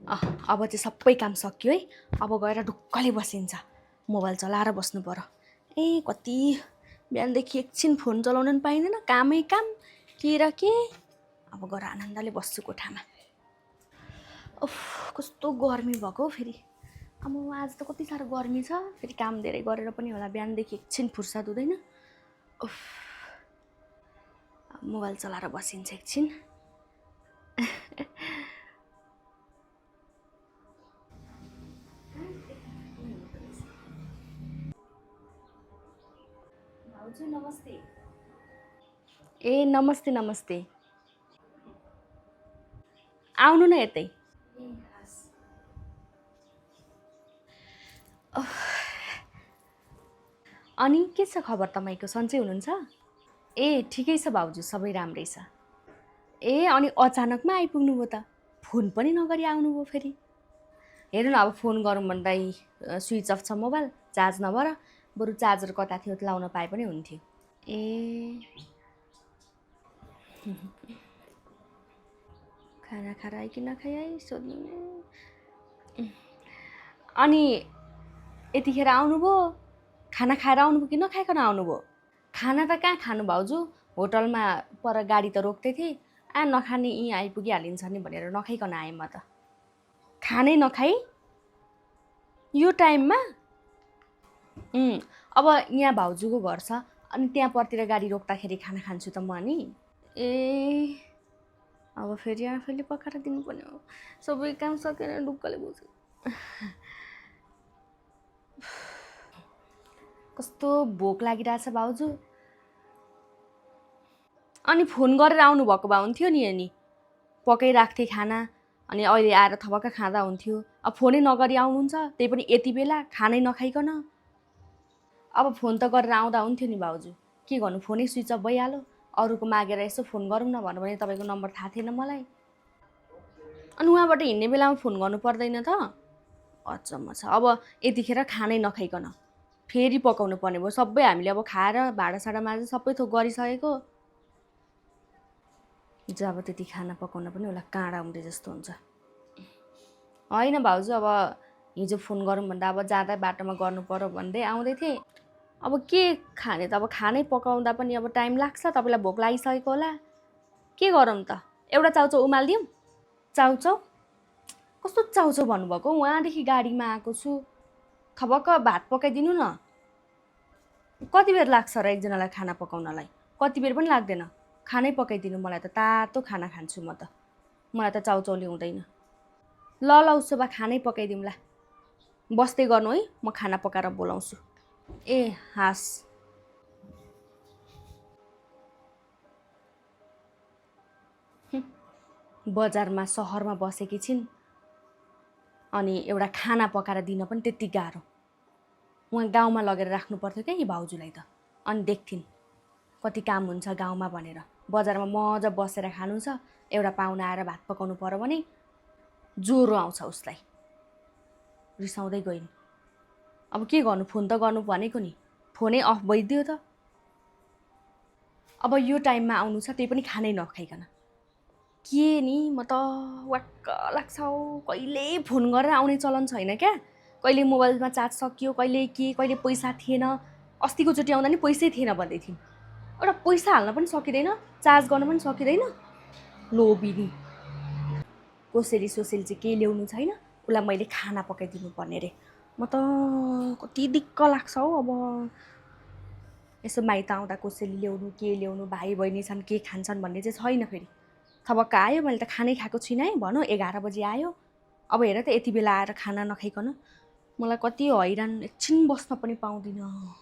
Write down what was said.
अब चाहिँ सबै काम सक्यो है। अब गएर ढुक्कले बसिन्छ, मोबाइल चलाएर बस्नु पर्यो। कति बिहानदेखि एकछिन फोन चलाउन पनि पाइँदैन, कामै काम के र के। अब गएर आनन्दले बस्छु कोठामा। कस्तो गर्मी भएको हौ फेरि। अब आज त कति साह्रो गर्मी छ, फेरि काम धेरै गरेर पनि होला बिहानदेखि एकछिन फुर्सद हुँदैन। मोबाइल चलाएर बसिन्छ एकछिन। भाउजू नमस्ते। नमस्ते नमस्ते, आउनु न यतै। अनि के छ खबर तपाईँको, सन्चै हुनुहुन्छ? ठिकै छ भाउजू, सबै राम्रै छ। अनि अचानकमा आइपुग्नु भयो त, फोन पनि नगरी आउनुभयो फेरि। हेर्नु न, अब फोन गरौँ भन्दा स्विच अफ छ मोबाइल, चार्ज नभएर। बरु चार्जर कता थियो लाउन पाए पनि हुन्थ्यो। खाना खाएर आयो कि नखाइ है सोध्नु। अनि यतिखेर आउनुभयो, खाना खाएर आउनुभयो कि नखाइकन आउनुभयो? खाना त कहाँ खानु भाउजू, होटलमा पर गाडी त रोक्दै थिएँ। नखाने यहीँ आइपुगिहालिन्छ नि भनेर नखाइकन आएँ म त। खानै नखाइ यो टाइममा? अब यहाँ भाउजूको घर छ, अनि त्यहाँ परतिर गाडी रोक्दाखेरि खाना खान्छु त म नि। अब फेरि आफैले पकाएर दिनुपर्ने हो। सबै काम सकेर ढुक्कले बस्छु। कस्तो भोक लागिरहेछ भाउजू। अनि फोन गरेर आउनुभएको भए हुन्थ्यो नि, अनि पकाइराख्थेँ खाना, अनि अहिले आएर थपक्क खाँदा हुन्थ्यो। अब फोनै नगरी आउनुहुन्छ, त्यही पनि यति बेला खानै नखाइकन। अब फोन त गरेर आउँदा हुन्थ्यो नि भाउजू, के गर्नु, फोनै स्विच अफ भइहाल्यो। अरूको मागेर यसो फोन गरौँ न भन्नु भने तपाईँको नम्बर थाहा थिएन मलाई। अनि उहाँबाट हिँड्ने बेलामा फोन गर्नु पर्दैन त? अचम्म छ। अब यतिखेर खानै नखाइकन फेरि पकाउनु पर्ने भयो। सबै हामीले अब खाएर भाँडासाँडा माझेर सबै थोक गरिसकेको। जब त्यति खाना पकाउन पनि होला काँडा उम्रे जस्तो हुन्छ। होइन भाउजू, अब हिजो फोन गरौँ भन्दा अब जाँदा बाटोमा गर्नु पर्यो भन्दै आउँदै थिएँ। अब के खाने त, अब खानै पकाउँदा पनि अब टाइम लाग्छ। तपाईँलाई भोक लागिसकेको होला, के गरौँ त? एउटा चाउचाउ उमालिदिउँ? चाउचाउ? कस्तो चाउचाउ भन्नुभएको? उहाँदेखि गाडीमा आएको छु, थपक्क भात पकाइदिनु न। कति बेर लाग्छ र एकजनालाई खाना पकाउनलाई? कति बेर पनि लाग्दैन, खानै पकाइदिनु मलाई त। तातो खाना खान्छु म त, मलाई त चाउचाउ ल्याउँदैन। ल उसो भए खानै पकाइदिउँ ला। बस्दै गर्नु है, म खाना पकाएर बोलाउँछु। हास। बजारमा सहरमा बसेकी छिन्, अनि एउटा खाना पकाएर दिन पनि त्यति गाह्रो। उहाँ गाउँमा लगेर राख्नु पर्थ्यो क्या यी भाउजूलाई त, अनि देख्थिन् कति काम हुन्छ गाउँमा भनेर। बजारमा मजा बसेर खानु छ, एउटा पाहुना आएर भात पकाउनु पर्यो भने ज्वरो आउँछ उसलाई। रिसाउँदै गइन्। अब के गर्नु, फोन त गर्नु भनेको नि, फोनै अफ भइदियो त। अब यो टाइममा आउनु छ, त्यही पनि खानै नखाइकन। के नि, म त वाक्क लाग्छ हौ। कहिले फोन गरेर आउने चलन छैन क्या। कहिले मोबाइलमा चार्ज सकियो, कहिले पैसा थिएन। अस्तिको चोटि आउँदा नि पैसै थिएन भन्दै थिइन्। एउटा पैसा हाल्न पनि सकिँदैन, चार्ज गर्न पनि सकिँदैन। लोभिनी। कोसेली सोसेली चाहिँ केही ल्याउनु छैन, उसलाई मैले खाना पकाइदिनु पर्ने रे। म त कति दिक्क लाग्छ हौ। अब यसो माइत आउँदा कोसेली ल्याउनु, के ल्याउनु, भाइ बहिनी छन् के खान्छन् भन्ने चाहिँ छैन। फेरि थपक्क आयो, मैले त खानै खाएको छुइनँ है भनौँ, 11 बजी आयो। अब हेर त यति बेला आएर खाना नखाइकन। मलाई कति हैरान, एकछिन बस्न पनि पाउँदिनँ।